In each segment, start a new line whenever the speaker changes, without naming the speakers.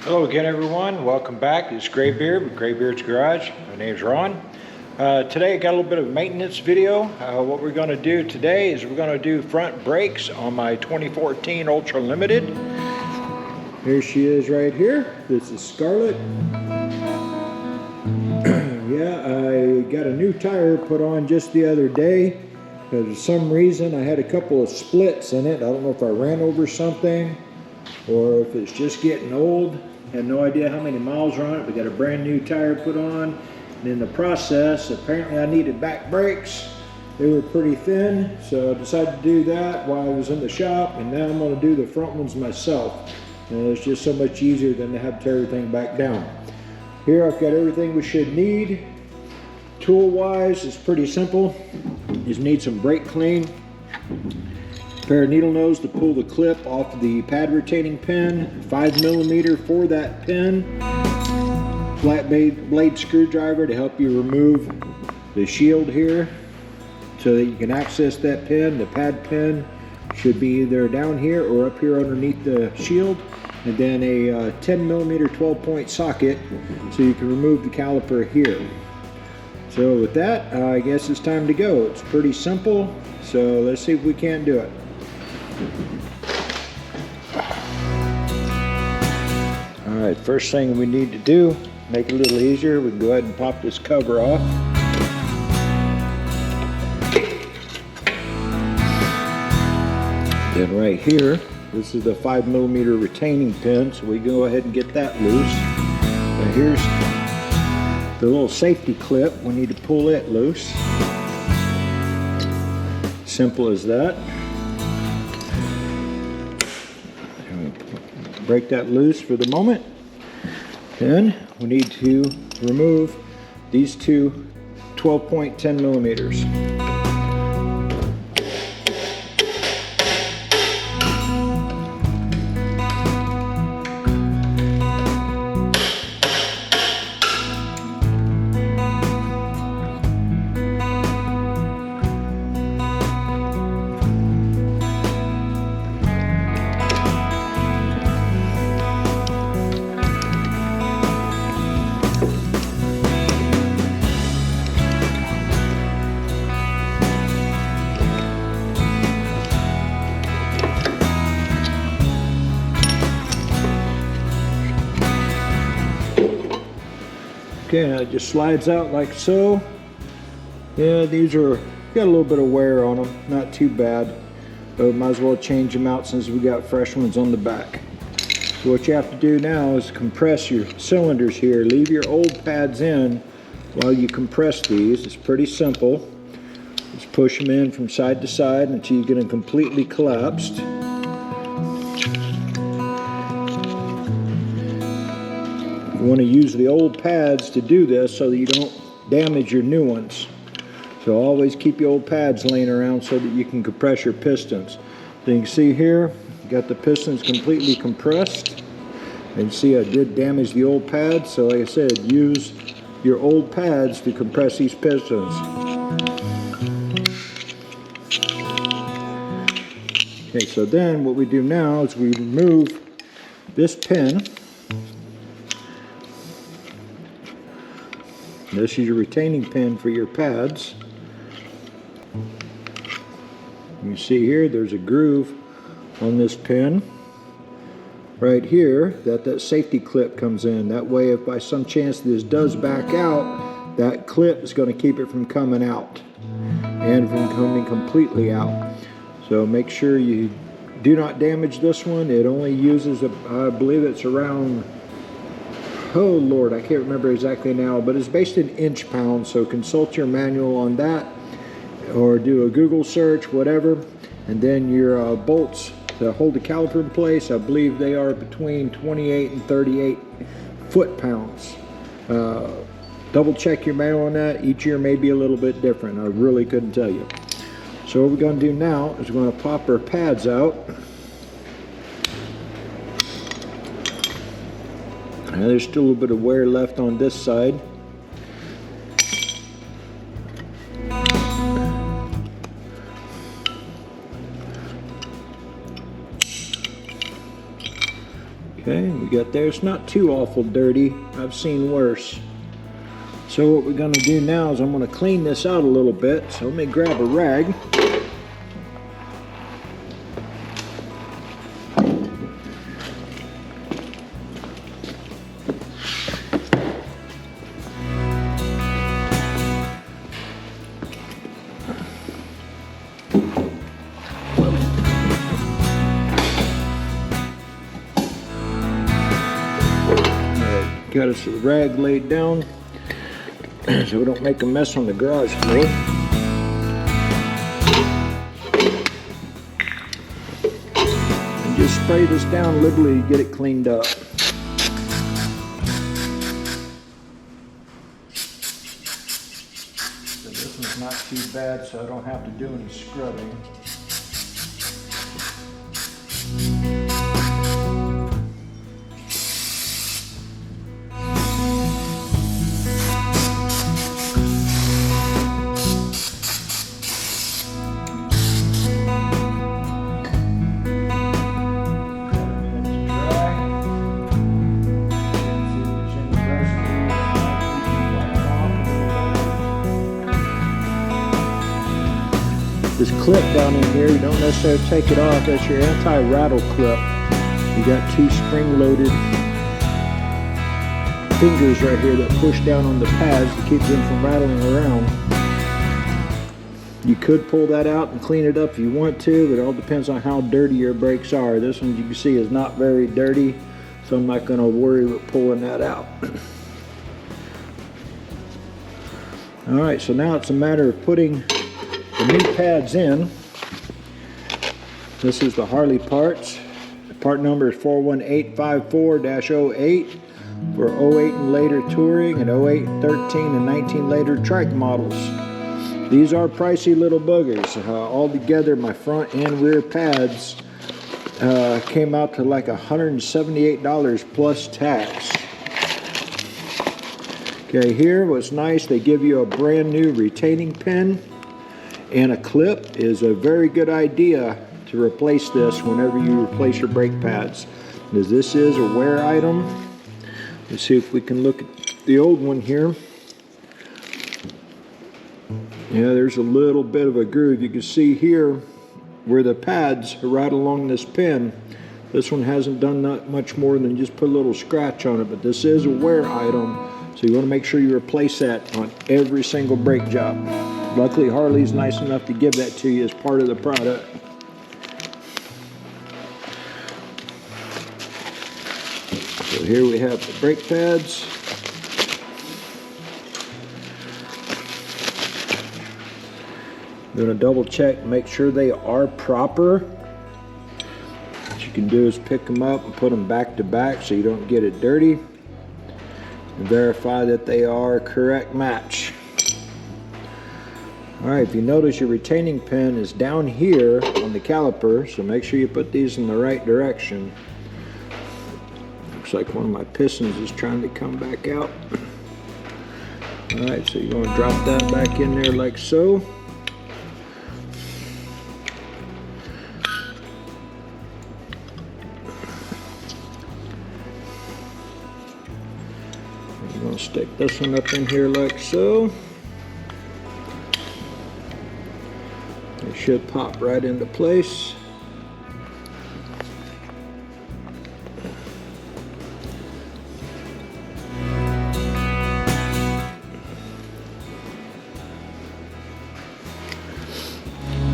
Hello again, everyone. Welcome back. It's Graybeard with Graybeard's Garage. My name's Ron. Today I got a little bit of a maintenance video. What we're going to do today is we're going to do front brakes on my 2014 Ultra Limited. Here she is right here. This is Scarlett. Yeah, I got a new tire put on just the other day. For some reason I had a couple of splits in it. I don't know if I ran over something or if it's just getting old. Had no idea how many miles are on it. We got a brand new tire put on, and in the process apparently I needed back brakes. They were pretty thin, so I decided to do that while I was in the shop, and now I'm going to do the front ones myself. It's just so much easier than to have to tear everything back down. Here I've got everything we should need. Tool wise, it's pretty simple. Just need some brake clean, a pair of needle nose to pull the clip off the pad retaining pin, 5mm for that pin, flat blade screwdriver to help you remove the shield here so that you can access that pin. The pad pin should be either down here or up here underneath the shield, and then a 10mm 12-point socket so you can remove the caliper here. So with that, I guess it's time to go. It's pretty simple, so let's see if we can't do it. Alright, first thing we need to do, make it a little easier, we can go ahead and pop this cover off. Then right here, this is the 5mm retaining pin, so we go ahead and get that loose. Now here's the little safety clip, we need to pull it loose. Simple as that. Break that loose for the moment. Then we need to remove these two 12-point 10mm. Okay, now it just slides out like so. Yeah, these are got a little bit of wear on them, not too bad, but might as well change them out since we got fresh ones on the back. So what you have to do now is compress your cylinders here. Leave your old pads in while you compress these. It's pretty simple. Just push them in from side to side until you get them completely collapsed. You want to use the old pads to do this so that you don't damage your new ones. So always keep your old pads laying around so that you can compress your pistons. So you can see here, you got the pistons completely compressed. And you see I did damage the old pads, so like I said, use your old pads to compress these pistons. Okay, so then what we do now is we remove this pin. This is your retaining pin for your pads. You see here, there's a groove on this pin right here that safety clip comes in. That way, if by some chance this does back out, that clip is going to keep it from coming out and from coming completely out. So make sure you do not damage this one. It only uses, I believe it's around, oh Lord, I can't remember exactly now, but it's based in inch pounds, so consult your manual on that or do a Google search, whatever. And then your bolts to hold the caliper in place, I believe they are between 28 and 38 foot-pounds. Double check your manual on that. Each year may be a little bit different. I really couldn't tell you. So what we're going to do now is we're going to pop our pads out. Now there's still a little bit of wear left on this side. Okay, we got there. It's not too awful dirty. I've seen worse. So what we're going to do now is I'm going to clean this out a little bit. So let me grab a rag. Got us a rag laid down so we don't make a mess on the garage floor. And just spray this down liberally to get it cleaned up. So this one's not too bad, so I don't have to do any scrubbing. This clip down in here, you don't necessarily take it off. That's your anti-rattle clip. You got two spring-loaded fingers right here that push down on the pads to keep them from rattling around. You could pull that out and clean it up if you want to, but it all depends on how dirty your brakes are. This one you can see is not very dirty, so I'm not going to worry about pulling that out. Alright, so now it's a matter of putting the new pads in. This is the Harley parts. The part number is 41854-08 for 08 and later touring and 08, 13, and 19 later trike models. These are pricey little boogers. Altogether, my front and rear pads came out to like $178 plus tax. Okay, here what's nice, they give you a brand new retaining pin. And a clip is a very good idea to replace this whenever you replace your brake pads. Because this is a wear item. Let's see if we can look at the old one here. Yeah, there's a little bit of a groove. You can see here where the pads are right along this pin. This one hasn't done not much more than just put a little scratch on it, but this is a wear item. So you want to make sure you replace that on every single brake job. Luckily, Harley's nice enough to give that to you as part of the product. So here we have the brake pads. I'm going to double check, make sure they are proper. What you can do is pick them up and put them back to back so you don't get it dirty. And verify that they are a correct match. Alright, if you notice your retaining pin is down here on the caliper, so make sure you put these in the right direction. Looks like one of my pistons is trying to come back out. Alright, so you're going to drop that back in there like so. You're going to stick this one up in here like so. It should pop right into place.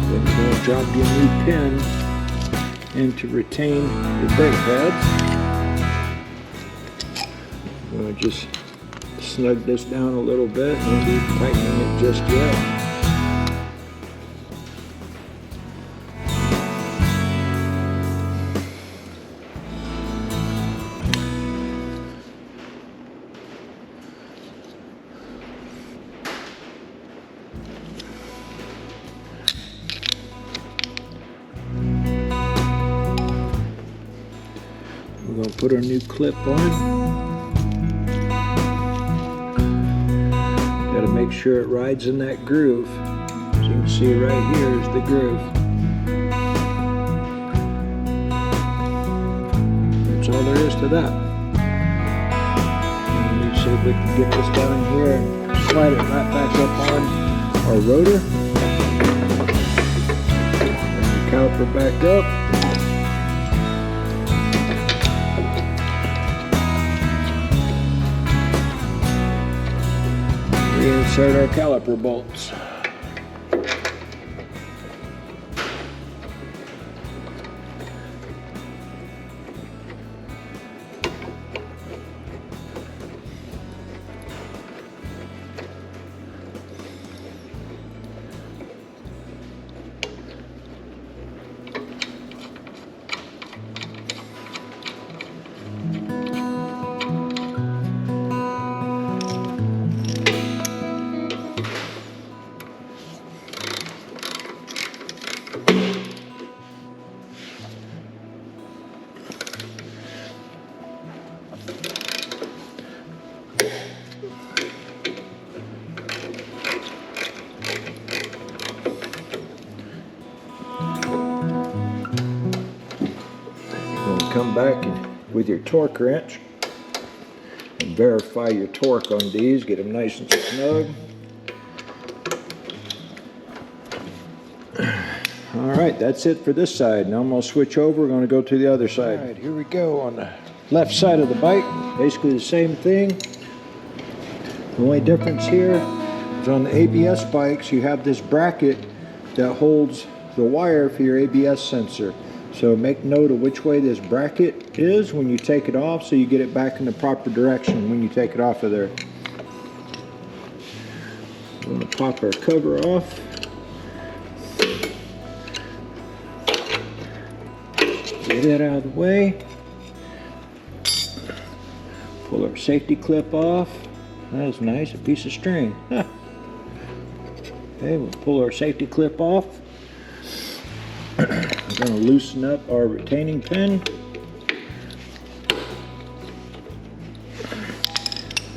Then you're going to drop your new pin in to retain your brake pads. I'm going to just snug this down a little bit, don't be tightening it just yet. We're going to put our new clip on. Got to make sure it rides in that groove. As you can see right here is the groove. That's all all there is to that. And let me see if we can get this down here and slide it right back up on our rotor. Bring the caliper back up. Reinsert our caliper bolts. Come back with your torque wrench and verify your torque on these. Get them nice and snug. Alright, that's it for this side. Now I'm going to switch over. We're going to go to the other side. Alright, here we go on the left side of the bike. Basically the same thing. The only difference here is on the ABS bikes you have this bracket that holds the wire for your ABS sensor. So make note of which way this bracket is when you take it off, so you get it back in the proper direction when you take it off of there. I'm going to pop our cover off. Get it out of the way. Pull our safety clip off. That was nice, a piece of string. Huh. Okay, we'll pull our safety clip off. We're going to loosen up our retaining pin.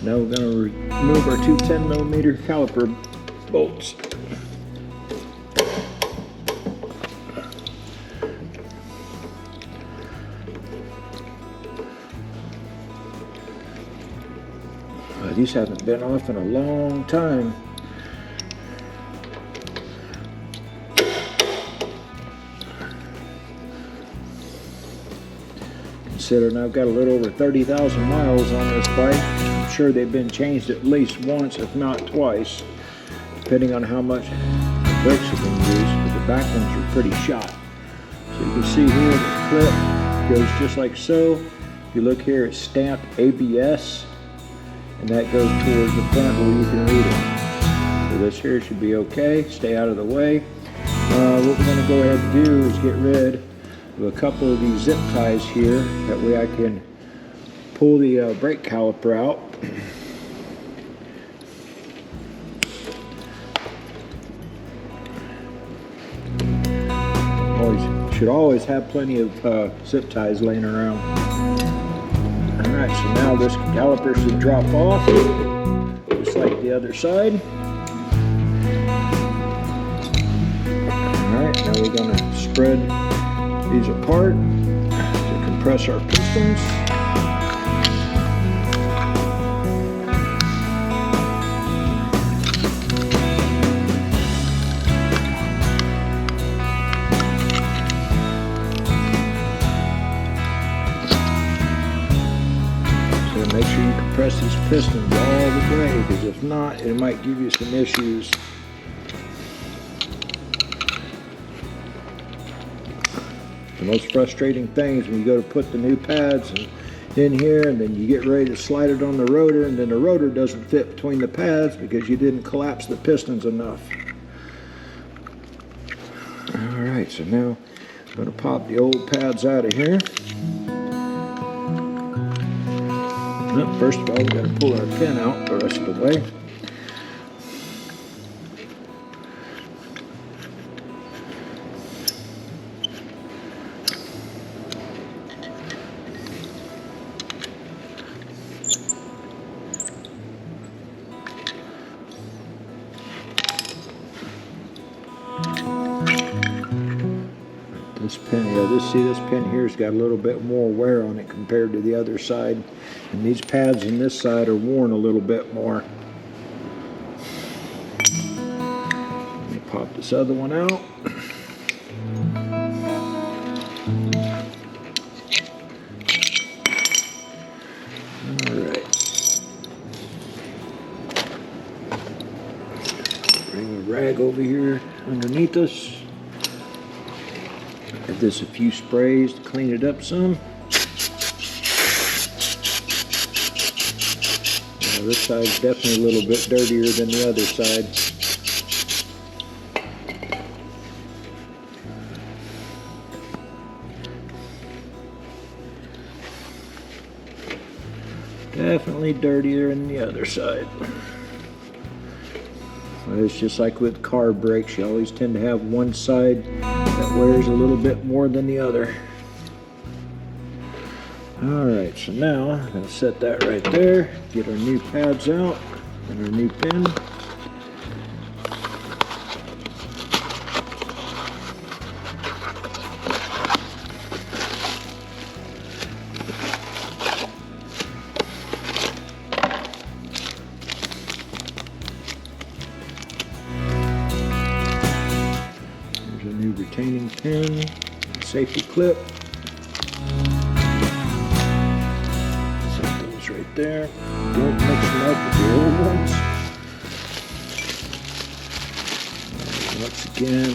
Now we're going to remove our two 10mm caliper bolts. These haven't been off in a long time. Considering I've got a little over 30,000 miles on this bike, I'm sure they've been changed at least once, if not twice, depending on how much the brakes have been used, but the back ones are pretty shot. So you can see here the clip goes just like so. If you look here, it's stamped ABS, and that goes towards the front where you can read it. So this here should be okay. Stay out of the way. What we're going to go ahead and do is get rid of a couple of these zip ties here. That way I can pull the brake caliper out. Should always have plenty of zip ties laying around. Alright, so now this caliper should drop off, just like the other side. Alright, now we're going to spread these apart to compress our pistons. So make sure you compress these pistons all the way, because if not, it might give you some issues. The most frustrating thing is when you go to put the new pads in here, and then you get ready to slide it on the rotor, and then the rotor doesn't fit between the pads because you didn't collapse the pistons enough. Alright, so now I'm going to pop the old pads out of here. Well, first of all, we've got to pull our pin out the rest of the way. This pin, yeah, this pin here's got a little bit more wear on it compared to the other side. And these pads on this side are worn a little bit more. Let me pop this other one out. Alright. Bring a rag over here underneath us. Give this a few sprays to clean it up some. Now this side's definitely a little bit dirtier than the other side. Definitely dirtier than the other side. It's just like with car brakes, you always tend to have one side that wears a little bit more than the other. Alright, so now I'm going to set that right there, get our new pads out and our new pin. Retaining pin, safety clip. Set those right there. Don't mix them up with the old ones. Once again,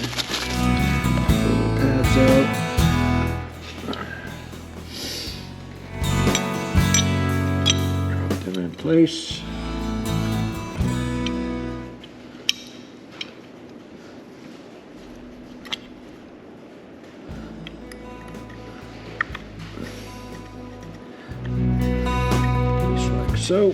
pull the pads out. Drop them in place. So,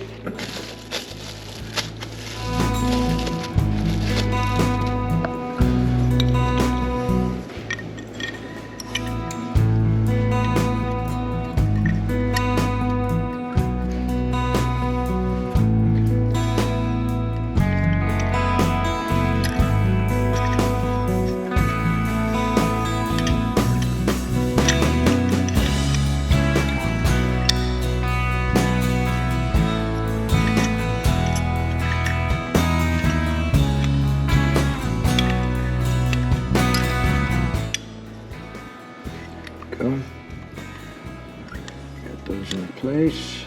get those in place.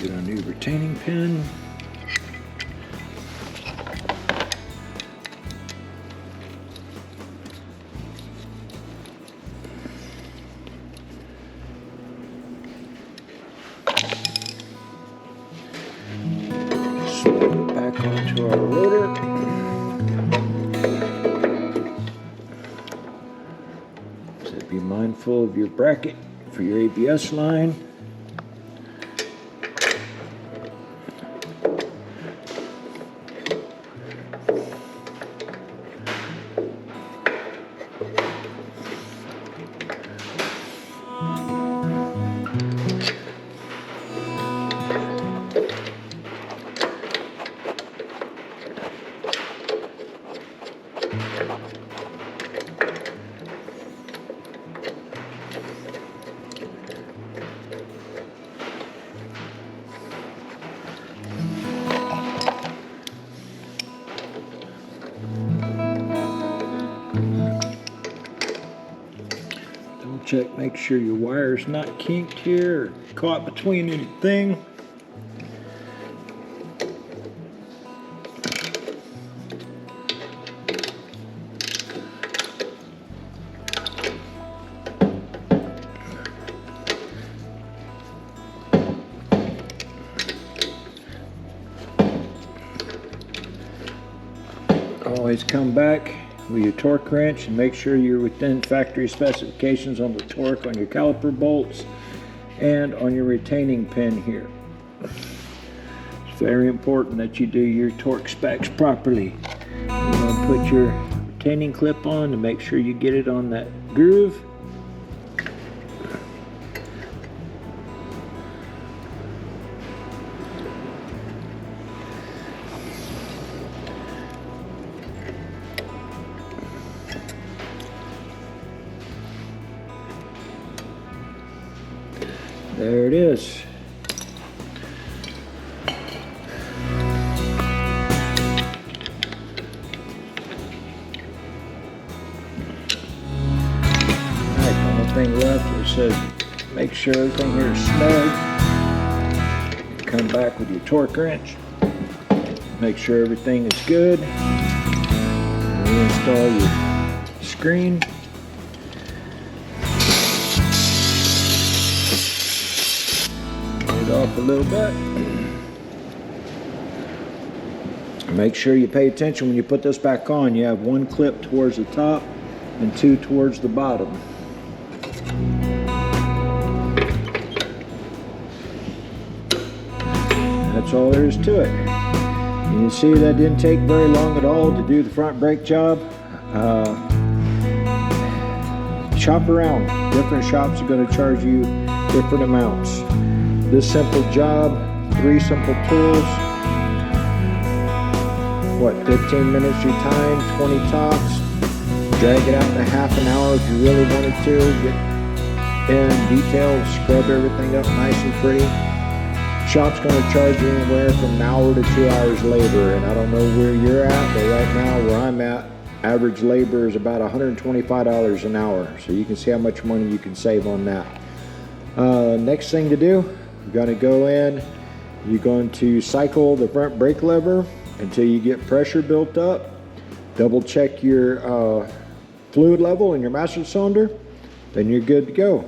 Get our new retaining pin. Slide it back onto our rotor. Be mindful of your bracket for your ABS line. Check, make sure your wire's not kinked here or caught between anything. Always come back with your torque wrench and make sure you're within factory specifications on the torque on your caliper bolts and on your retaining pin here. It's very important that you do your torque specs properly. You're going to put your retaining clip on to make sure you get it on that groove. There it is. Alright, the only thing left is says make sure everything here is snug. Come back with your torque wrench. Make sure everything is good. Reinstall your screen. Get it off a little bit. Make sure you pay attention when you put this back on. You have one clip towards the top and two towards the bottom. That's all there is to it. You can see that didn't take very long at all to do the front brake job. Shop around. Different shops are going to charge you different amounts. This simple job, 3 simple tools. What, 15 minutes your time, 20 tops. Drag it out to half an hour if you really wanted to. Get in detail, scrub everything up nice and pretty. Shop's going to charge you anywhere from an hour to 2 hours labor, and I don't know where you're at, but right now where I'm at, average labor is about $125 an hour, so you can see how much money you can save on that. Next thing to do, you're going to go in, you're going to cycle the front brake lever until you get pressure built up. Double check your fluid level in your master cylinder, then you're good to go.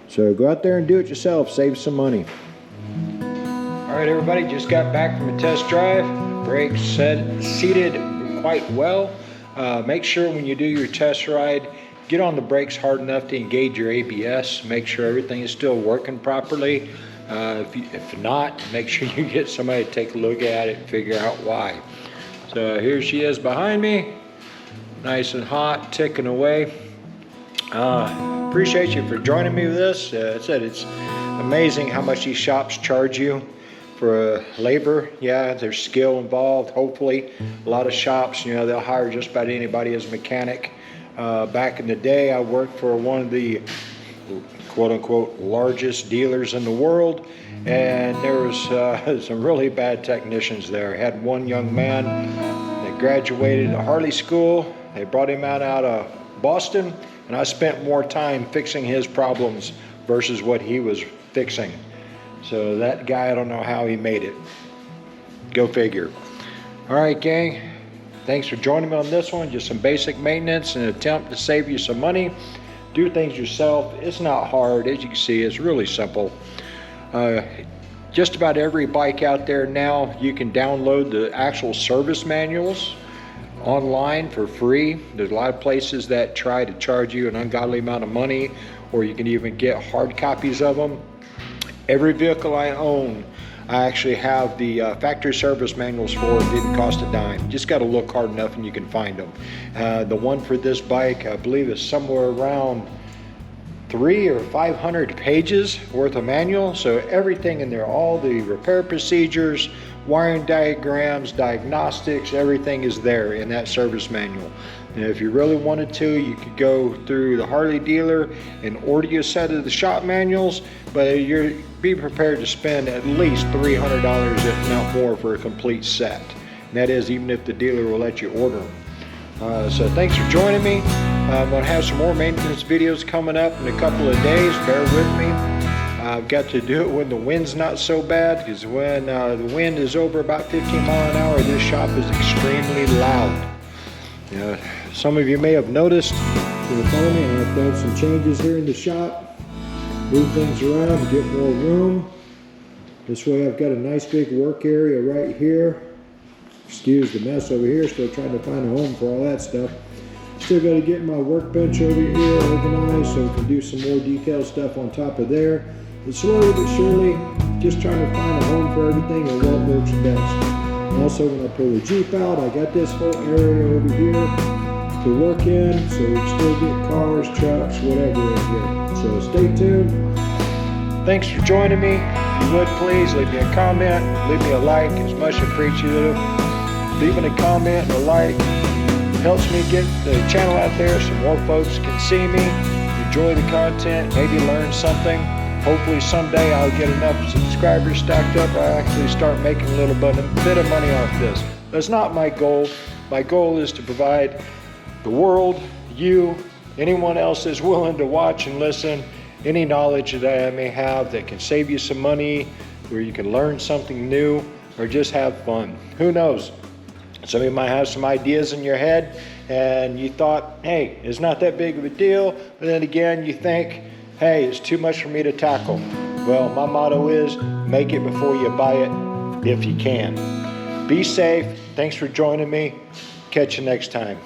So go out there and do it yourself, save some money. Alright everybody, just got back from a test drive. Brakes seated quite well. Make sure when you do your test ride, get on the brakes hard enough to engage your ABS. Make sure everything is still working properly. If not, make sure you get somebody to take a look at it and figure out why. So here she is behind me, nice and hot, ticking away. Appreciate you for joining me with this. I said it's amazing how much these shops charge you for labor. Yeah, there's skill involved, hopefully. A lot of shops, you know, they'll hire just about anybody as a mechanic. Back in the day, I worked for one of the quote-unquote largest dealers in the world, and there was some really bad technicians there. I had one young man that graduated Harley school. They brought him out of Boston, and I spent more time fixing his problems versus what he was fixing. So that guy, I don't know how he made it. Go figure. All right, gang. Thanks for joining me on this one. Just some basic maintenance and an attempt to save you some money. Do things yourself. It's not hard. As you can see, it's really simple. Just about every bike out there now, you can download the actual service manuals online for free. There's a lot of places that try to charge you an ungodly amount of money, or you can even get hard copies of them. Every vehicle I own, I actually have the factory service manuals for. It didn't cost a dime. Just got to look hard enough and you can find them. The one for this bike, I believe, is somewhere around 300 or 500 pages worth of manual. So everything in there, all the repair procedures, wiring diagrams, diagnostics, everything is there in that service manual. And if you really wanted to, you could go through the Harley dealer and order you a set of the shop manuals, but be prepared to spend at least $300, if not more, for a complete set. And that is even if the dealer will let you order them. So thanks for joining me. I'm going to have some more maintenance videos coming up in a couple of days. Bear with me. I've got to do it when the wind's not so bad, because when the wind is over about 15 miles an hour, this shop is extremely loud. Some of you may have noticed in the phone, I've done some changes here in the shop. Move things around to get more room. This way I've got a nice big work area right here. Excuse the mess over here, still trying to find a home for all that stuff. Still got to get my workbench over here organized so we can do some more detailed stuff on top of there. And slowly but surely, just trying to find a home for everything and what works best. And also when I pull the Jeep out, I got this whole area over here to work in, so we can still get cars, trucks, whatever in here. So stay tuned. Thanks for joining me. If you would, please leave me a comment, leave me a like. It's much appreciated. Leaving a comment and a like helps me get the channel out there so more folks can see me, enjoy the content, maybe learn something. Hopefully someday I'll get enough subscribers stacked up I actually start making a little bit of money off this. That's not my goal. My goal is to provide the world, you, anyone else that's willing to watch and listen, any knowledge that I may have that can save you some money, where you can learn something new, or just have fun. Who knows? Some of you might have some ideas in your head and you thought, hey, it's not that big of a deal. But then again, you think, hey, it's too much for me to tackle. Well, my motto is make it before you buy it if you can. Be safe. Thanks for joining me. Catch you next time.